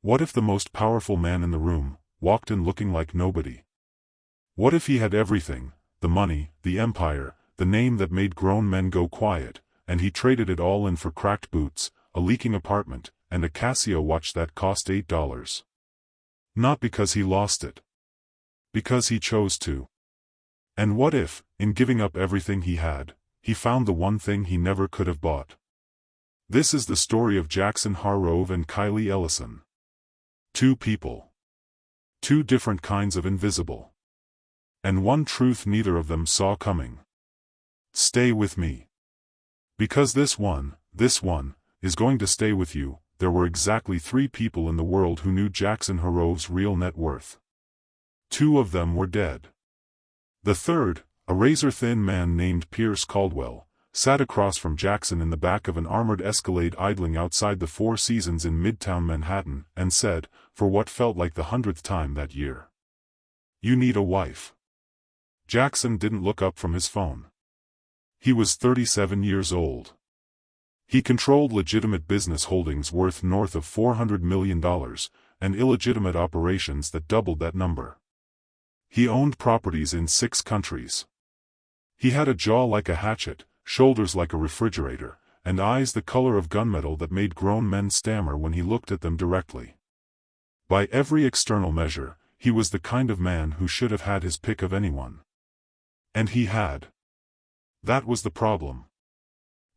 What if the most powerful man in the room walked in looking like nobody? What if he had everything, the money, the empire, the name that made grown men go quiet, and he traded it all in for cracked boots, a leaking apartment, and a Casio watch that cost $8? Not because he lost it. Because he chose to. And what if, in giving up everything he had, he found the one thing he never could have bought? This is the story of Jackson Harrove and Kylie Ellison. Two people. Two different kinds of invisible. And one truth neither of them saw coming. Stay with me. Because this one, is going to stay with you. There were exactly 3 people in the world who knew Jackson Harrove's real net worth. 2 of them were dead. The third, a razor-thin man named Pierce Caldwell, sat across from Jackson in the back of an armored Escalade idling outside the Four Seasons in Midtown Manhattan, and said, for what felt like the 100th time that year, "You need a wife." Jackson didn't look up from his phone. He was 37 years old. He controlled legitimate business holdings worth north of $400 million, and illegitimate operations that doubled that number. He owned properties in 6 countries. He had a jaw like a hatchet, shoulders like a refrigerator, and eyes the color of gunmetal that made grown men stammer when he looked at them directly. By every external measure, he was the kind of man who should have had his pick of anyone. And he had. That was the problem.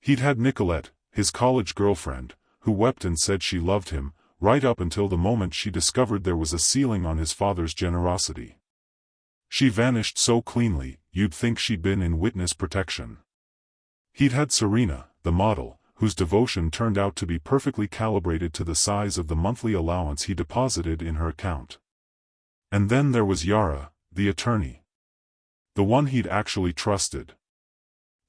He'd had Nicolette, his college girlfriend, who wept and said she loved him, right up until the moment she discovered there was a ceiling on his father's generosity. She vanished so cleanly, you'd think she'd been in witness protection. He'd had Serena, the model, whose devotion turned out to be perfectly calibrated to the size of the monthly allowance he deposited in her account. And then there was Yara, the attorney. The one he'd actually trusted.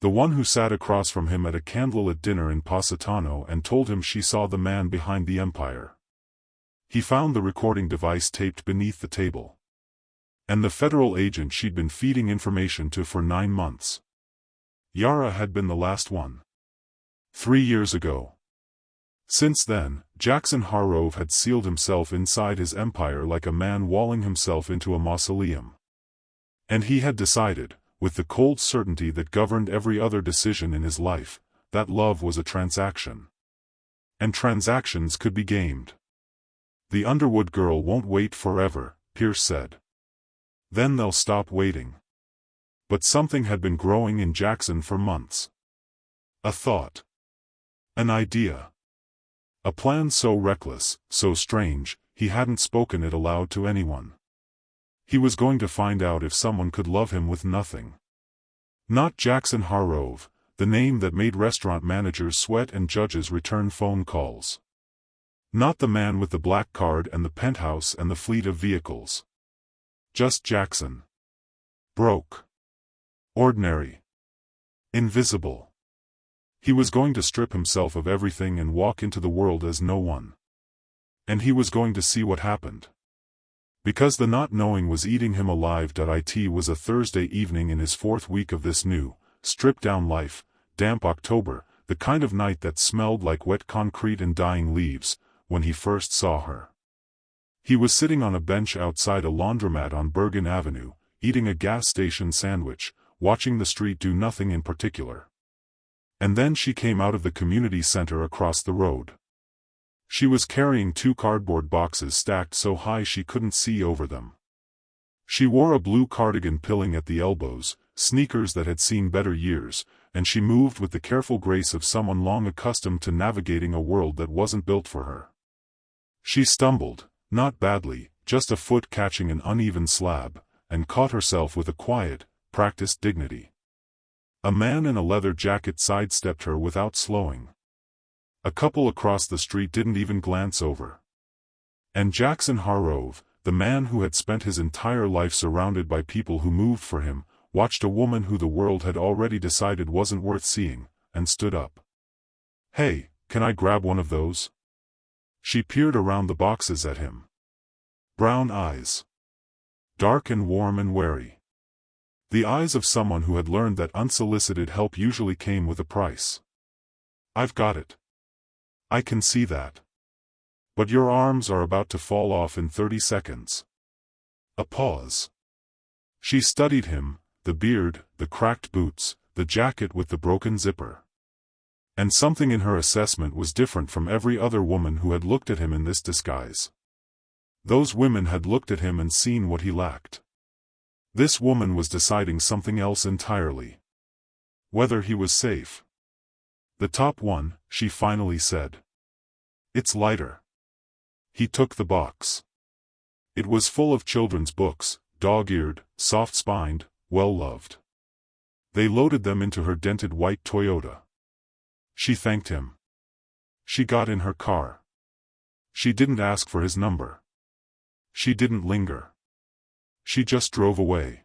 The one who sat across from him at a candlelit dinner in Positano and told him she saw the man behind the empire. He found the recording device taped beneath the table. And the federal agent she'd been feeding information to for 9 months. Yara had been the last one. 3 years ago. Since then, Jackson Harrove had sealed himself inside his empire like a man walling himself into a mausoleum. And he had decided, with the cold certainty that governed every other decision in his life, that love was a transaction. And transactions could be gamed. The Underwood girl won't wait forever, Pierce said. Then they'll stop waiting. But something had been growing in Jackson for months. A thought. An idea. A plan so reckless, so strange, he hadn't spoken it aloud to anyone. He was going to find out if someone could love him with nothing. Not Jackson Harrove, the name that made restaurant managers sweat and judges return phone calls. Not the man with the black card and the penthouse and the fleet of vehicles. Just Jackson. Broke. Ordinary. Invisible. He was going to strip himself of everything and walk into the world as no one. And he was going to see what happened. Because the not knowing was eating him alive. It was a Thursday evening in his 4th week of this new, stripped-down life, damp October, the kind of night that smelled like wet concrete and dying leaves, when he first saw her. He was sitting on a bench outside a laundromat on Bergen Avenue, eating a gas station sandwich, watching the street do nothing in particular. And then she came out of the community center across the road. She was carrying 2 cardboard boxes stacked so high she couldn't see over them. She wore a blue cardigan pilling at the elbows, sneakers that had seen better years, and she moved with the careful grace of someone long accustomed to navigating a world that wasn't built for her. She stumbled, not badly, just a foot catching an uneven slab, and caught herself with a quiet, practiced dignity. A man in a leather jacket sidestepped her without slowing. A couple across the street didn't even glance over. And Jackson Harrove, the man who had spent his entire life surrounded by people who moved for him, watched a woman who the world had already decided wasn't worth seeing, and stood up. "Hey, can I grab one of those?" She peered around the boxes at him. Brown eyes. Dark and warm and wary. The eyes of someone who had learned that unsolicited help usually came with a price. "I've got it. I can see that." But your arms are about to fall off in 30 seconds. A pause. She studied him, the beard, the cracked boots, the jacket with the broken zipper. And something in her assessment was different from every other woman who had looked at him in this disguise. Those women had looked at him and seen what he lacked. This woman was deciding something else entirely. Whether he was safe. The top one, she finally said. It's lighter. He took the box. It was full of children's books, dog-eared, soft-spined, well-loved. They loaded them into her dented white Toyota. She thanked him. She got in her car. She didn't ask for his number. She didn't linger. She just drove away.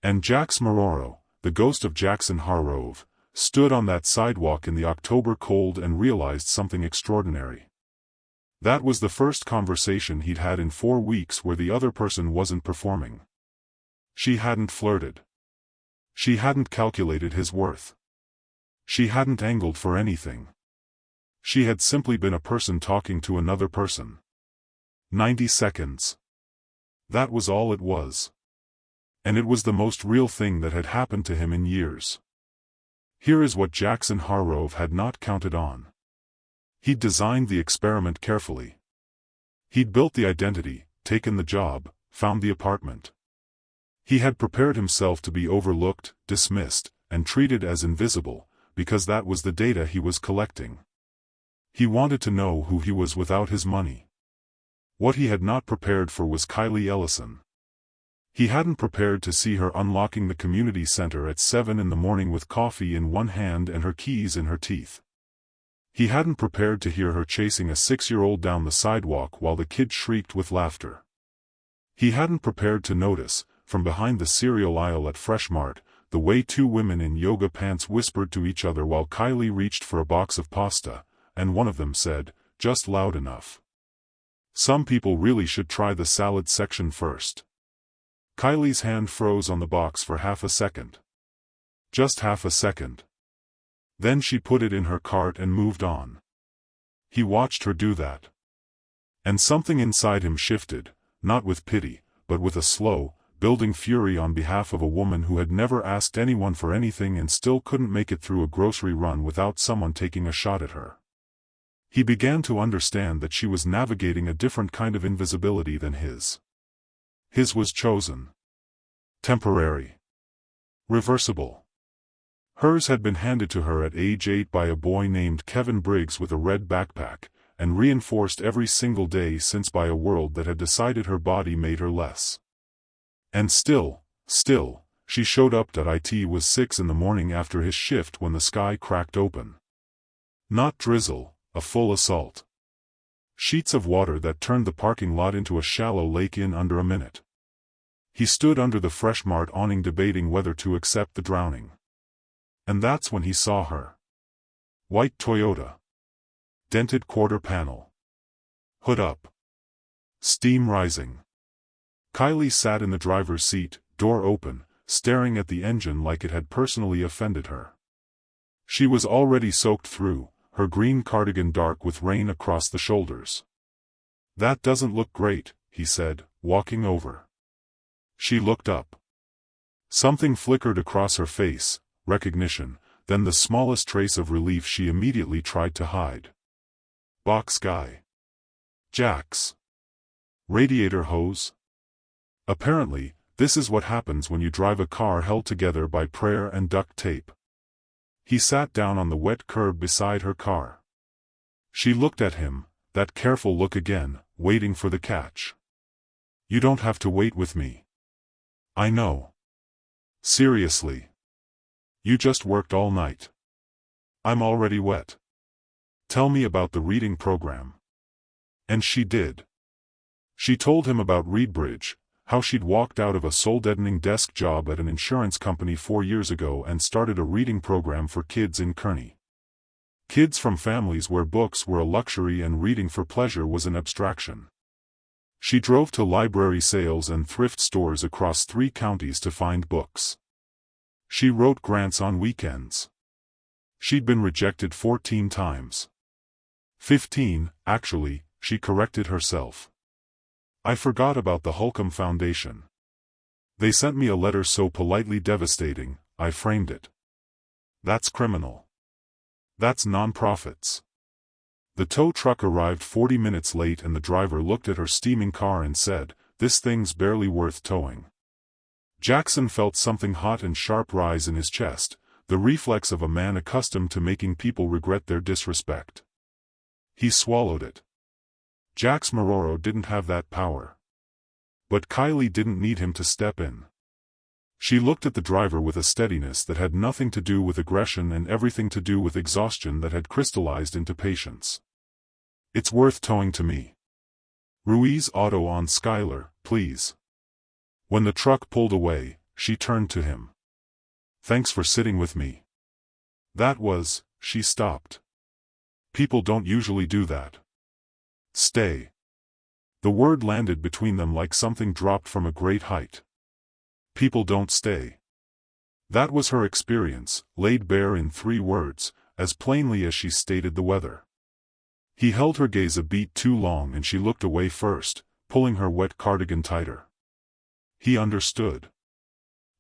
And Jax Maroro, the ghost of Jackson Harrove, stood on that sidewalk in the October cold and realized something extraordinary. That was the first conversation he'd had in 4 weeks where the other person wasn't performing. She hadn't flirted. She hadn't calculated his worth. She hadn't angled for anything. She had simply been a person talking to another person. 90 seconds. That was all it was. And it was the most real thing that had happened to him in years. Here is what Jackson Harrove had not counted on. He'd designed the experiment carefully. He'd built the identity, taken the job, found the apartment. He had prepared himself to be overlooked, dismissed, and treated as invisible, because that was the data he was collecting. He wanted to know who he was without his money. What he had not prepared for was Kylie Ellison. He hadn't prepared to see her unlocking the community center at 7 in the morning with coffee in one hand and her keys in her teeth. He hadn't prepared to hear her chasing a 6-year-old down the sidewalk while the kid shrieked with laughter. He hadn't prepared to notice, from behind the cereal aisle at Freshmart, the way 2 women in yoga pants whispered to each other while Kylie reached for a box of pasta, and one of them said, just loud enough, "Some people really should try the salad section first." Kylie's hand froze on the box for half a second. Just half a second. Then she put it in her cart and moved on. He watched her do that. And something inside him shifted, not with pity, but with a slow, building fury on behalf of a woman who had never asked anyone for anything and still couldn't make it through a grocery run without someone taking a shot at her. He began to understand that she was navigating a different kind of invisibility than his. His was chosen. Temporary. Reversible. Hers had been handed to her at age 8 by a boy named Kevin Briggs with a red backpack, and reinforced every single day since by a world that had decided her body made her less. And still, she showed up at it was 6 in the morning after his shift when the sky cracked open. Not drizzle, a full assault. Sheets of water that turned the parking lot into a shallow lake in under a minute. He stood under the Freshmart awning debating whether to accept the drowning. And that's when he saw her. White Toyota. Dented quarter panel. Hood up. Steam rising. Kylie sat in the driver's seat, door open, staring at the engine like it had personally offended her. She was already soaked through, her green cardigan dark with rain across the shoulders. "That doesn't look great," he said, walking over. She looked up. Something flickered across her face, recognition, then the smallest trace of relief she immediately tried to hide. Box guy. Jax. Radiator hose. Apparently, this is what happens when you drive a car held together by prayer and duct tape. He sat down on the wet curb beside her car. She looked at him, that careful look again, waiting for the catch. "You don't have to wait with me. I know. Seriously. You just worked all night. I'm already wet. Tell me about the reading program." And she did. She told him about ReadBridge, how she'd walked out of a soul-deadening desk job at an insurance company 4 years ago and started a reading program for kids in Kearney. Kids from families where books were a luxury and reading for pleasure was an abstraction. She drove to library sales and thrift stores across 3 counties to find books. She wrote grants on weekends. She'd been rejected 14 times. 15, actually, she corrected herself. I forgot about the Holcomb Foundation. They sent me a letter so politely devastating, I framed it. That's criminal. That's non-profits. The tow truck arrived 40 minutes late and the driver looked at her steaming car and said, "This thing's barely worth towing." Jackson felt something hot and sharp rise in his chest, the reflex of a man accustomed to making people regret their disrespect. He swallowed it. Jax Maroro didn't have that power. But Kylie didn't need him to step in. She looked at the driver with a steadiness that had nothing to do with aggression and everything to do with exhaustion that had crystallized into patience. "It's worth towing to me. Ruiz Auto on Skylar, please." When the truck pulled away, she turned to him. "Thanks for sitting with me." She stopped. "People don't usually do that." "Stay." The word landed between them like something dropped from a great height. People don't stay. That was her experience, laid bare in 3 words, as plainly as she stated the weather. He held her gaze a beat too long and she looked away first, pulling her wet cardigan tighter. He understood.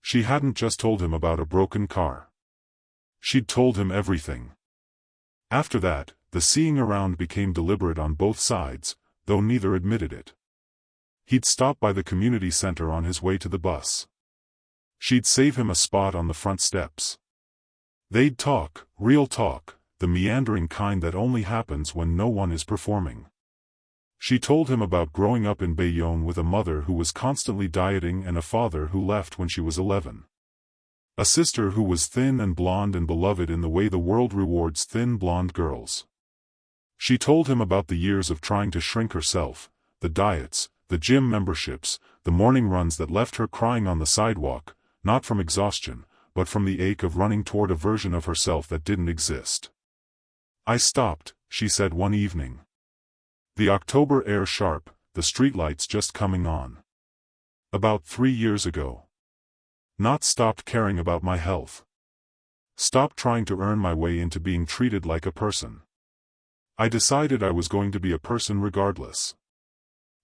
She hadn't just told him about a broken car. She'd told him everything. After that, the seeing around became deliberate on both sides, though neither admitted it. He'd stop by the community center on his way to the bus. She'd save him a spot on the front steps. They'd talk, real talk, the meandering kind that only happens when no one is performing. She told him about growing up in Bayonne with a mother who was constantly dieting and a father who left when she was 11. A sister who was thin and blonde and beloved in the way the world rewards thin blonde girls. She told him about the years of trying to shrink herself, the diets, the gym memberships, the morning runs that left her crying on the sidewalk, not from exhaustion, but from the ache of running toward a version of herself that didn't exist. "I stopped," she said one evening. The October air sharp, the streetlights just coming on. "About 3 years ago. Not stopped caring about my health. Stopped trying to earn my way into being treated like a person. I decided I was going to be a person regardless."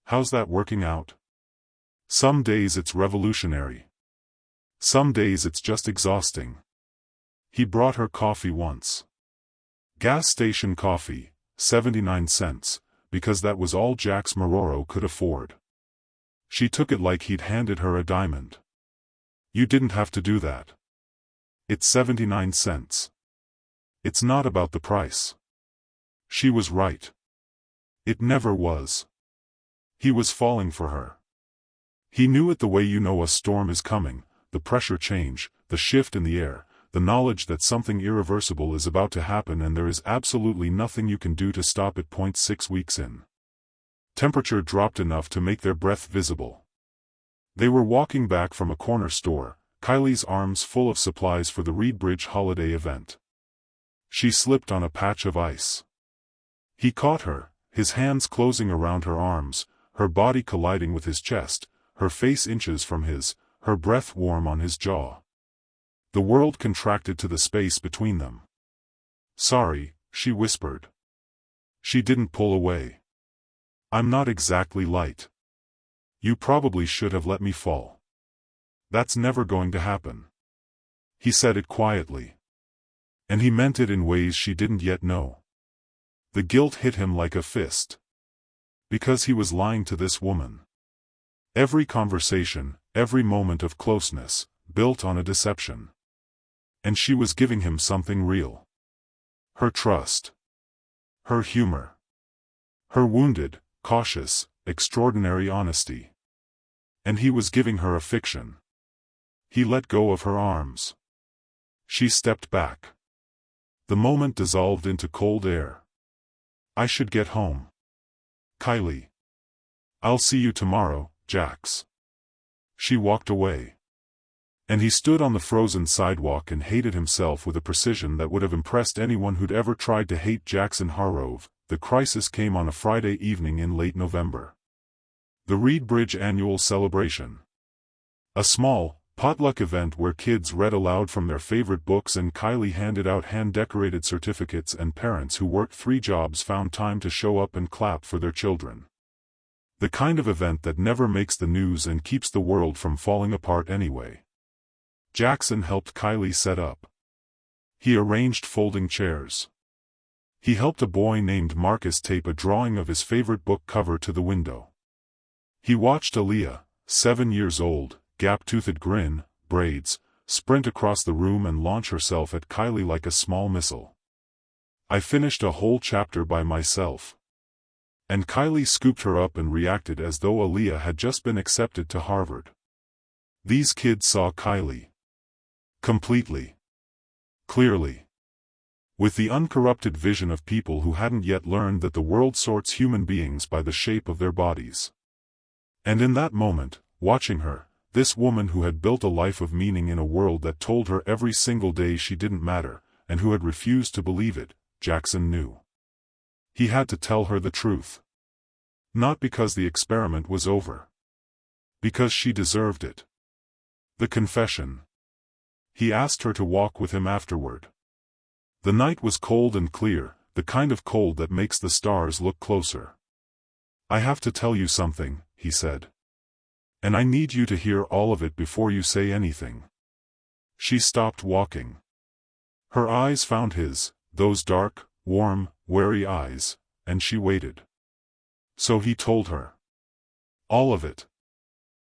How's that working out? Some days it's revolutionary. Some days it's just exhausting. He brought her coffee once. Gas station coffee, 79 cents, because that was all Jax Maroro could afford. She took it like he'd handed her a diamond. "You didn't have to do that. It's 79 cents. It's not about the price." She was right. It never was. He was falling for her. He knew it the way you know a storm is coming, the pressure change, the shift in the air, the knowledge that something irreversible is about to happen and there is absolutely nothing you can do to stop it. 6 weeks in. Temperature dropped enough to make their breath visible. They were walking back from a corner store, Kylie's arms full of supplies for the Reed Bridge holiday event. She slipped on a patch of ice. He caught her, his hands closing around her arms, her body colliding with his chest, her face inches from his, her breath warm on his jaw. The world contracted to the space between them. "Sorry," she whispered. She didn't pull away. "I'm not exactly light. You probably should have let me fall." "That's never going to happen." He said it quietly. And he meant it in ways she didn't yet know. The guilt hit him like a fist. Because he was lying to this woman. Every conversation, every moment of closeness, built on a deception. And she was giving him something real. Her trust. Her humor. Her wounded, cautious, extraordinary honesty. And he was giving her a fiction. He let go of her arms. She stepped back. The moment dissolved into cold air. "I should get home. Kylie. I'll see you tomorrow, Jax." She walked away. And he stood on the frozen sidewalk and hated himself with a precision that would have impressed anyone who'd ever tried to hate Jackson Harrove. The crisis came on a Friday evening in late November. The Reed Bridge annual celebration. A small, Potluck event where kids read aloud from their favorite books and Kylie handed out hand-decorated certificates, and parents who worked 3 jobs found time to show up and clap for their children. The kind of event that never makes the news and keeps the world from falling apart anyway. Jackson helped Kylie set up. He arranged folding chairs. He helped a boy named Marcus tape a drawing of his favorite book cover to the window. He watched Aaliyah, 7 years old, gap-toothed grin, braids, sprint across the room and launch herself at Kylie like a small missile. I finished a whole chapter by myself. And Kylie scooped her up and reacted as though Aaliyah had just been accepted to Harvard. These kids saw Kylie. Completely. Clearly. With the uncorrupted vision of people who hadn't yet learned that the world sorts human beings by the shape of their bodies. And in that moment, watching her, this woman who had built a life of meaning in a world that told her every single day she didn't matter, and who had refused to believe it, Jackson knew. He had to tell her the truth. Not because the experiment was over. Because she deserved it. The confession. He asked her to walk with him afterward. The night was cold and clear, the kind of cold that makes the stars look closer. "I have to tell you something," he said. "And I need you to hear all of it before you say anything." She stopped walking. Her eyes found his, those dark, warm, wary eyes, and she waited. So he told her. All of it.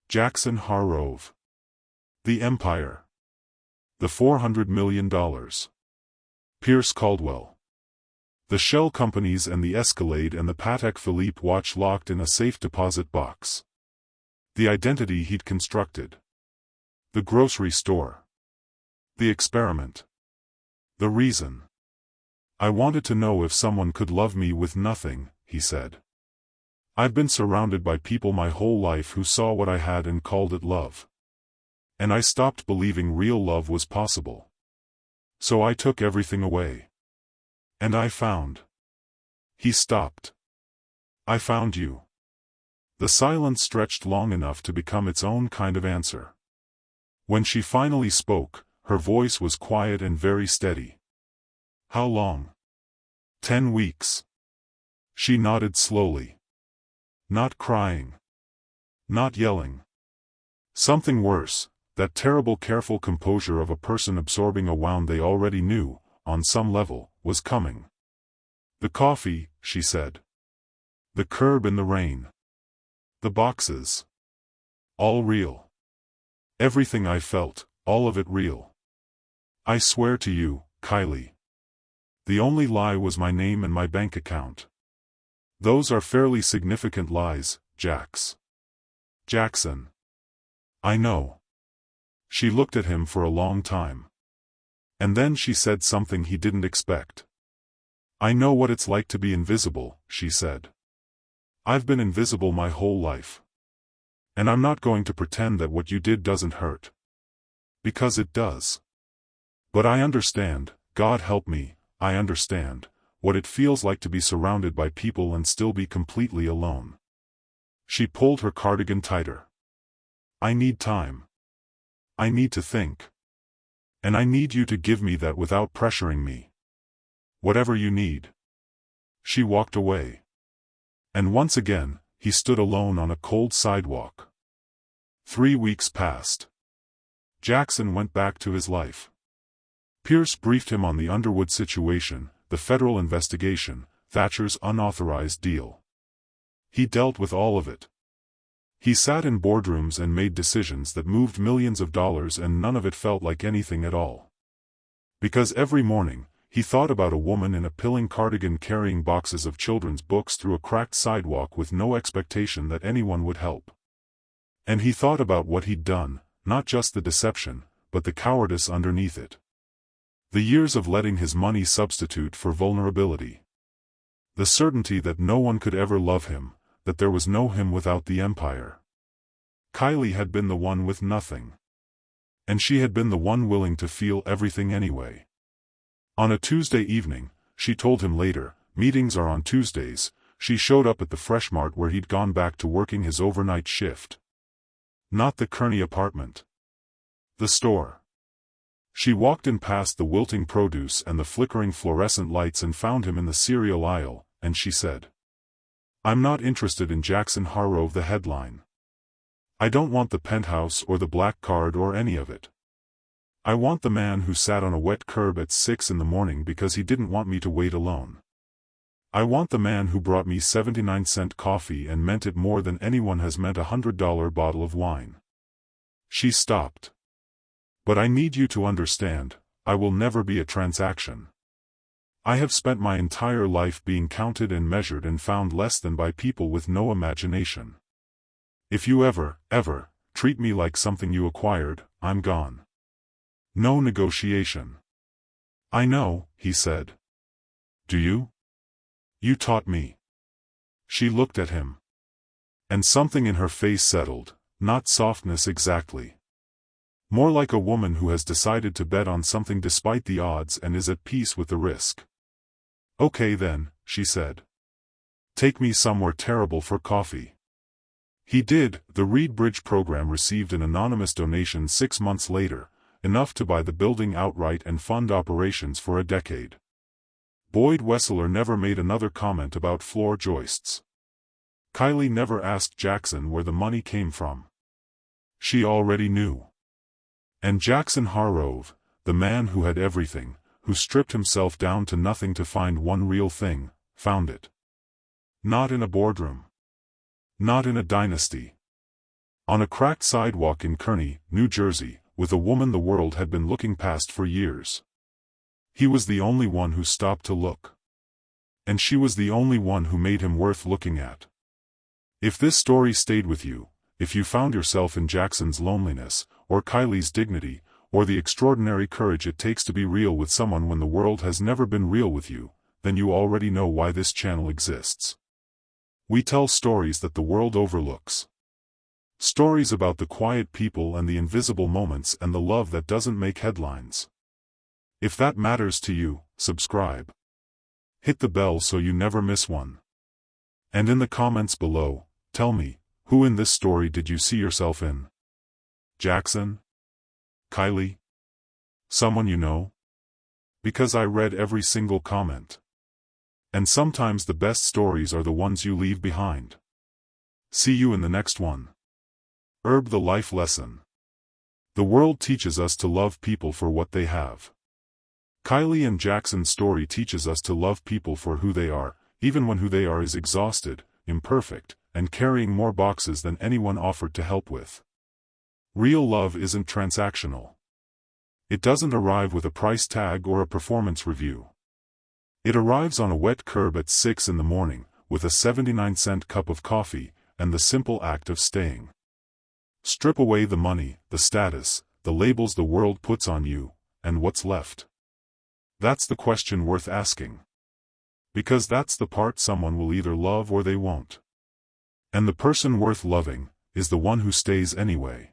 Jackson Harrove. The Empire. The $400 million. Pierce Caldwell. The shell companies and the Escalade and the Patek Philippe watch locked in a safe deposit box. The identity he'd constructed. The grocery store. The experiment. The reason. "I wanted to know if someone could love me with nothing," he said. "I've been surrounded by people my whole life who saw what I had and called it love. And I stopped believing real love was possible. So I took everything away. And I found." He stopped. "I found you." The silence stretched long enough to become its own kind of answer. When she finally spoke, her voice was quiet and very steady. "How long?" 10 weeks. She nodded slowly. Not crying. Not yelling. Something worse, that terrible careful composure of a person absorbing a wound they already knew, on some level, was coming. "The coffee," she said. "The curb in the rain. The boxes. All real. Everything I felt, all of it real. I swear to you, Kylie. The only lie was my name and my bank account. Those are fairly significant lies, Jax." "Jackson. I know." She looked at him for a long time. And then she said something he didn't expect. "I know what it's like to be invisible," she said. "I've been invisible my whole life. And I'm not going to pretend that what you did doesn't hurt. Because it does. But I understand, God help me, I understand, what it feels like to be surrounded by people and still be completely alone." She pulled her cardigan tighter. "I need time. I need to think. And I need you to give me that without pressuring me. Whatever you need." She walked away. And once again, he stood alone on a cold sidewalk. 3 weeks passed. Jackson went back to his life. Pierce briefed him on the Underwood situation, the federal investigation, Thatcher's unauthorized deal. He dealt with all of it. He sat in boardrooms and made decisions that moved millions of dollars, and none of it felt like anything at all. Because every morning, he thought about a woman in a pilling cardigan carrying boxes of children's books through a cracked sidewalk with no expectation that anyone would help. And he thought about what he'd done, not just the deception, but the cowardice underneath it. The years of letting his money substitute for vulnerability. The certainty that no one could ever love him, that there was no him without the empire. Kylie had been the one with nothing. And she had been the one willing to feel everything anyway. On a Tuesday evening, she told him later, meetings are on Tuesdays, she showed up at the Fresh Mart where he'd gone back to working his overnight shift. Not the Kearney apartment. The store. She walked in past the wilting produce and the flickering fluorescent lights and found him in the cereal aisle, and she said, "I'm not interested in Jackson Harrove, the headline. I don't want the penthouse or the black card or any of it. I want the man who sat on a wet curb at 6 in the morning because he didn't want me to wait alone. I want the man who brought me 79-cent coffee and meant it more than anyone has meant $100 bottle of wine." She stopped. "But I need you to understand, I will never be a transaction. I have spent my entire life being counted and measured and found less than by people with no imagination. If you ever treat me like something you acquired, I'm gone. No negotiation." "I know," he said. "Do you? You taught me." She looked at him. And something in her face settled, not softness exactly. More like a woman who has decided to bet on something despite the odds and is at peace with the risk. "Okay then," she said. "Take me somewhere terrible for coffee." He did. The Reed Bridge program received an anonymous donation 6 months later, enough to buy the building outright and fund operations for a decade. Boyd Wessler never made another comment about floor joists. Kylie never asked Jackson where the money came from. She already knew. And Jackson Harrove, the man who had everything, who stripped himself down to nothing to find one real thing, found it. Not in a boardroom. Not in a dynasty. On a cracked sidewalk in Kearny, New Jersey, with a woman the world had been looking past for years. He was the only one who stopped to look. And she was the only one who made him worth looking at. If this story stayed with you, if you found yourself in Jackson's loneliness, or Kylie's dignity, or the extraordinary courage it takes to be real with someone when the world has never been real with you, then you already know why this channel exists. We tell stories that the world overlooks. Stories about the quiet people and the invisible moments and the love that doesn't make headlines. If that matters to you, subscribe. Hit the bell so you never miss one. And in the comments below, tell me, who in this story did you see yourself in? Jackson? Kylie? Someone you know? Because I read every single comment. And sometimes the best stories are the ones you leave behind. See you in the next one. The life lesson. The world teaches us to love people for what they have. Kylie and Jackson's story teaches us to love people for who they are, even when who they are is exhausted, imperfect, and carrying more boxes than anyone offered to help with. Real love isn't transactional. It doesn't arrive with a price tag or a performance review. It arrives on a wet curb at 6 in the morning, with a 79-cent cup of coffee, and the simple act of staying. Strip away the money, the status, the labels the world puts on you, and what's left? That's the question worth asking. Because that's the part someone will either love or they won't. And the person worth loving is the one who stays anyway.